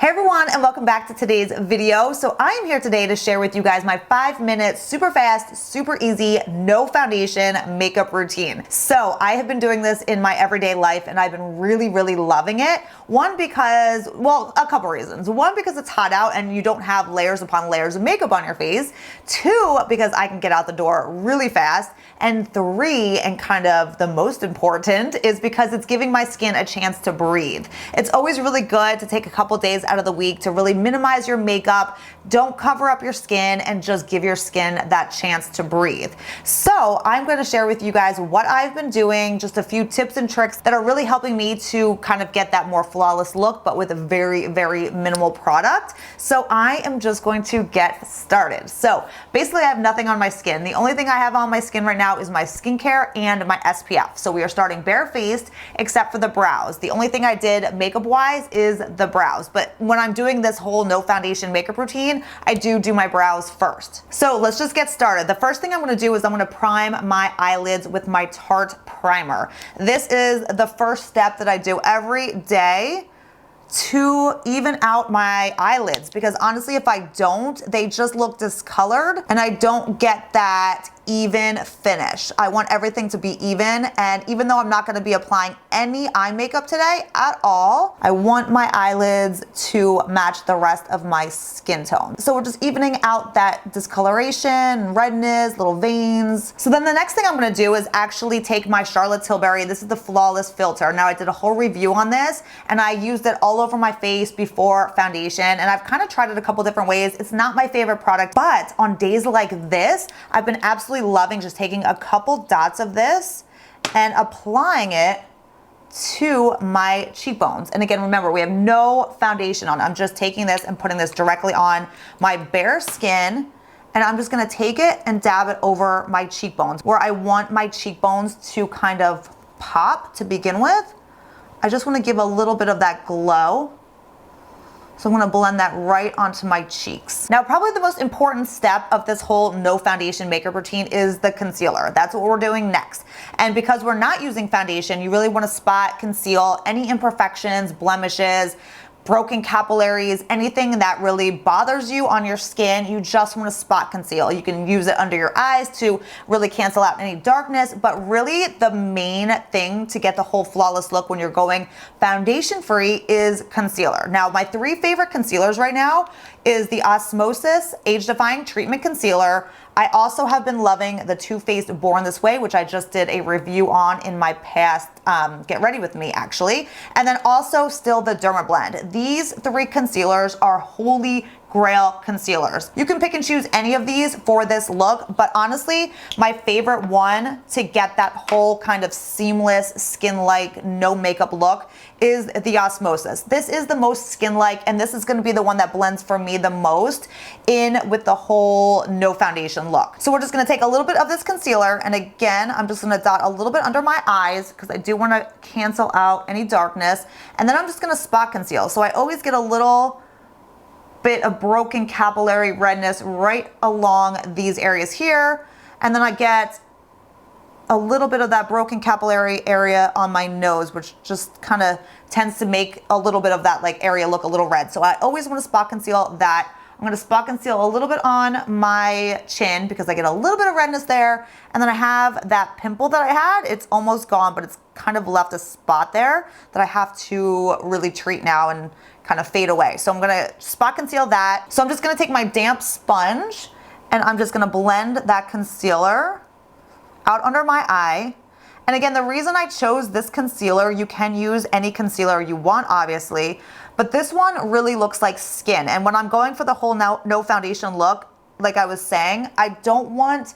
Hey everyone, and welcome back to today's video. So I am here today to share with you guys my 5-minute, super fast, super easy, no foundation makeup routine. So I have been doing this in my everyday life and I've been really loving it. One, because, well, a couple reasons. One, because it's hot out and you don't have layers upon layers of makeup on your face. Two, because I can get out the door really fast. And three, and kind of the most important, is because it's giving my skin a chance to breathe. It's always really good to take a couple days out of the week to really minimize your makeup, don't cover up your skin, and just give your skin that chance to breathe. So I'm going to share with you guys what I've been doing, just a few tips and tricks that are really helping me to kind of get that more flawless look, but with a very minimal product. So I am just going to get started. So basically I have nothing on my skin. The only thing I have on my skin right now is my skincare and my SPF. So we are starting barefaced except for the brows. The only thing I did makeup wise is the brows, but when I'm doing this whole no foundation makeup routine, I do my brows first. So let's just get started. The first thing I'm gonna do is I'm gonna prime my eyelids with my Tarte primer. This is the first step that I do every day to even out my eyelids, because honestly, if I don't, they just look discolored and I don't get that even finish. I want everything to be even, and even though I'm not going to be applying any eye makeup today at all, I want my eyelids to match the rest of my skin tone. So we're just evening out that discoloration, redness, little veins. So then the next thing I'm going to do is actually take my Charlotte Tilbury. This is the Flawless Filter. Now I did a whole review on this and I used it all over my face before foundation, and I've kind of tried it a couple different ways. It's not my favorite product, but on days like this, I've been absolutely loving just taking a couple dots of this and applying it to my cheekbones. And again, remember, we have no foundation on. I'm just taking this and putting this directly on my bare skin, and I'm just gonna take it and dab it over my cheekbones where I want my cheekbones to kind of pop to begin with. I just want to give a little bit of that glow. So I'm going to blend that right onto my cheeks. Now, probably the most important step of this whole no foundation makeup routine is the concealer. That's what we're doing next. And because we're not using foundation, you really want to spot, conceal any imperfections, blemishes, broken capillaries, anything that really bothers you on your skin. You just want to spot conceal. You can use it under your eyes to really cancel out any darkness, but really the main thing to get the whole flawless look when you're going foundation free is concealer. Now, my 3 favorite concealers right now is the Osmosis Age Defying Treatment Concealer. I also have been loving the Too Faced Born This Way, which I just did a review on in my past Get Ready With Me, actually. And then also still the Derma Blend. These 3 concealers are holy grail concealers. You can pick and choose any of these for this look, but honestly, my favorite one to get that whole kind of seamless skin-like, no makeup look is the Osmosis. This is the most skin-like, and this is gonna be the one that blends for me the most in with the whole no foundation look. So we're just gonna take a little bit of this concealer, and again, I'm just gonna dot a little bit under my eyes because I do wanna cancel out any darkness, and then I'm just gonna spot conceal. So I always get a little bit of broken capillary redness right along these areas here, and then I get a little bit of that broken capillary area on my nose, which just kind of tends to make a little bit of that like area look a little red. So I always want to spot conceal that. I'm going to spot conceal a little bit on my chin because I get a little bit of redness there, and then I have that pimple that I had. It's almost gone, but it's kind of left a spot there that I have to really treat now and kind of fade away. So I'm gonna spot conceal that. So I'm just gonna take my damp sponge and I'm just gonna blend that concealer out under my eye. And again, the reason I chose this concealer, you can use any concealer you want, obviously, but this one really looks like skin. And when I'm going for the whole no foundation look, like I was saying, I don't want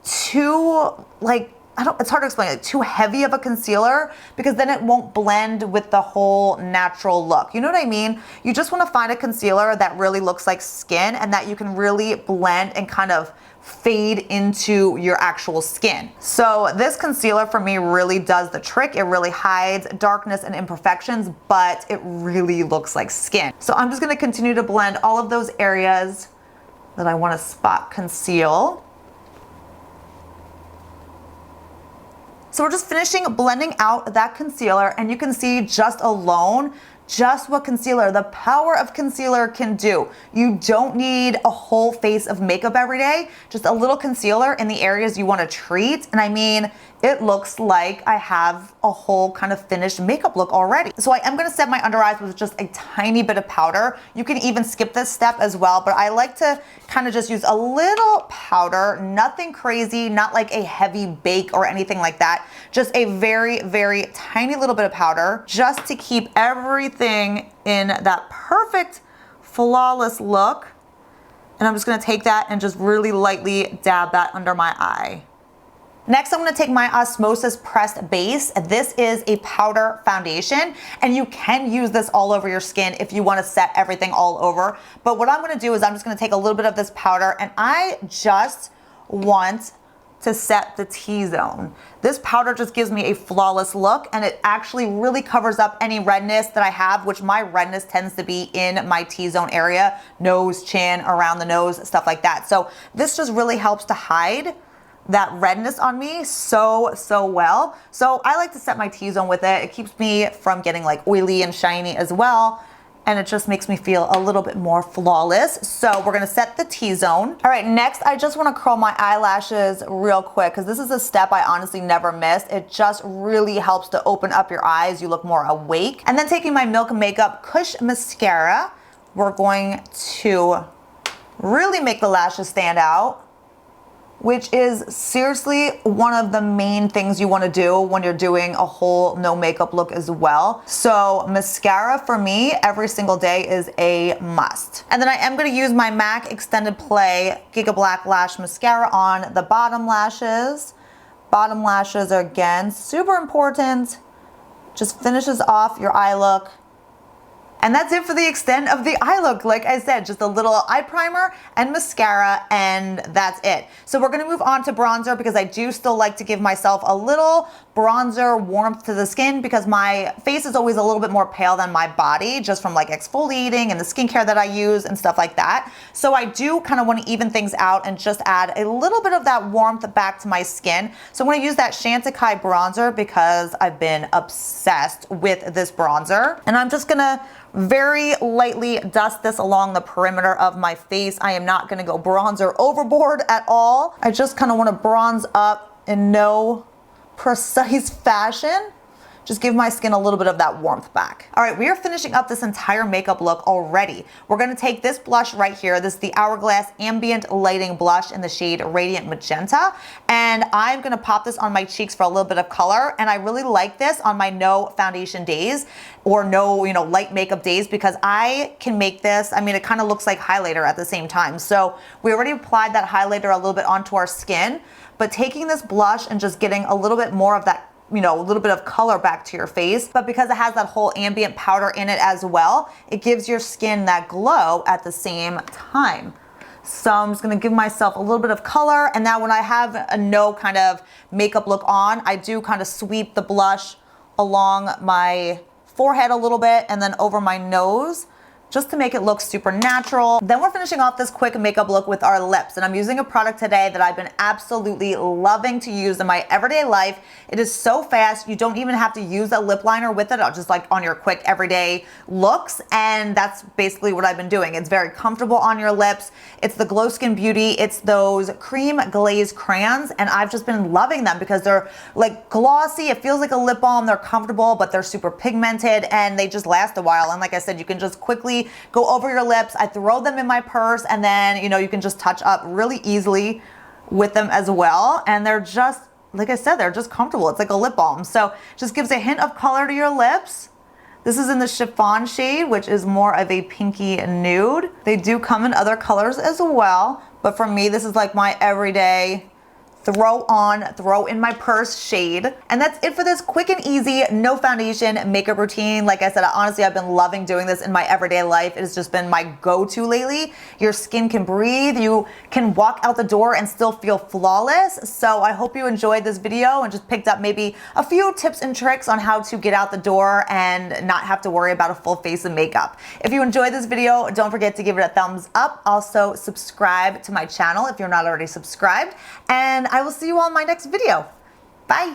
too, like, it's hard to explain, like too heavy of a concealer, because then it won't blend with the whole natural look. You know what I mean? You just want to find a concealer that really looks like skin and that you can really blend and kind of fade into your actual skin. So this concealer for me really does the trick. It really hides darkness and imperfections, but it really looks like skin. So I'm just going to continue to blend all of those areas that I want to spot conceal. So we're just finishing blending out that concealer, and you can see just alone just what concealer, the power of concealer can do. You don't need a whole face of makeup every day, just a little concealer in the areas you want to treat. And I mean, it looks like I have a whole kind of finished makeup look already. So I am going to set my under eyes with just a tiny bit of powder. You can even skip this step as well, but I like to kind of just use a little powder, nothing crazy, not like a heavy bake or anything like that. Just a very, very tiny little bit of powder just to keep everything in that perfect, flawless look. And I'm just going to take that and just really lightly dab that under my eye. Next, I'm going to take my Osmosis Pressed Base. This is a powder foundation, and you can use this all over your skin if you want to set everything all over. But what I'm going to do is I'm just going to take a little bit of this powder, and I just want to set the T-zone. This powder just gives me a flawless look, and it actually really covers up any redness that I have, which my redness tends to be in my T-zone area, nose, chin, around the nose, stuff like that. So this just really helps to hide that redness on me so well. So I like to set my T-zone with it. It keeps me from getting like oily and shiny as well. And it just makes me feel a little bit more flawless. So we're gonna set the T-zone. All right, next I just wanna curl my eyelashes real quick because this is a step I honestly never miss. It just really helps to open up your eyes. You look more awake. And then taking my Milk Makeup Kush Mascara, we're going to really make the lashes stand out, which is seriously one of the main things you want to do when you're doing a whole no makeup look as well. So mascara for me every single day is a must. And then I am going to use my MAC Extended Play Giga Black Lash Mascara on the bottom lashes. Bottom lashes are again super important. Just finishes off your eye look. And that's it for the extent of the eye look. Like I said, just a little eye primer and mascara, and that's it. So we're gonna move on to bronzer because I do still like to give myself a little bronzer warmth to the skin because my face is always a little bit more pale than my body just from like exfoliating and the skincare that I use and stuff like that. So I do kind of want to even things out and just add a little bit of that warmth back to my skin. So I'm going to use that Chantecaille bronzer because I've been obsessed with this bronzer. And I'm just gonna very lightly dust this along the perimeter of my face. I am not gonna go bronzer overboard at all. I just kind of want to bronze up in no precise fashion. Just give my skin a little bit of that warmth back. All right, we are finishing up this entire makeup look already. We're gonna take this blush right here. This is the Hourglass Ambient Lighting Blush in the shade Radiant Magenta. And I'm gonna pop this on my cheeks for a little bit of color. And I really like this on my no foundation days or no, light makeup days because I can make this, I mean, it kind of looks like highlighter at the same time. So we already applied that highlighter a little bit onto our skin, but taking this blush and just getting a little bit more of that a little bit of color back to your face, but because it has that whole ambient powder in it as well, it gives your skin that glow at the same time. So I'm just gonna give myself a little bit of color, and now when I have a no kind of makeup look on, I do kind of sweep the blush along my forehead a little bit and then over my nose, just to make it look super natural. Then we're finishing off this quick makeup look with our lips. And I'm using a product today that I've been absolutely loving to use in my everyday life. It is so fast. You don't even have to use a lip liner with it, just like on your quick everyday looks. And that's basically what I've been doing. It's very comfortable on your lips. It's the Glow Skin Beauty. It's those cream glazed crayons. And I've just been loving them because they're like glossy. It feels like a lip balm. They're comfortable, but they're super pigmented and they just last a while. And like I said, you can just quickly go over your lips. I throw them in my purse and then, you can just touch up really easily with them as well. And they're just, like I said, they're just comfortable. It's like a lip balm. So just gives a hint of color to your lips. This is in the chiffon shade, which is more of a pinky nude. They do come in other colors as well. But for me, this is like my everyday throw on, throw in my purse shade. And that's it for this quick and easy, no foundation makeup routine. Like I said, honestly, I've been loving doing this in my everyday life. It has just been my go-to lately. Your skin can breathe. You can walk out the door and still feel flawless. So I hope you enjoyed this video and just picked up maybe a few tips and tricks on how to get out the door and not have to worry about a full face of makeup. If you enjoyed this video, don't forget to give it a thumbs up. Also, subscribe to my channel if you're not already subscribed. And I will see you all in my next video. Bye.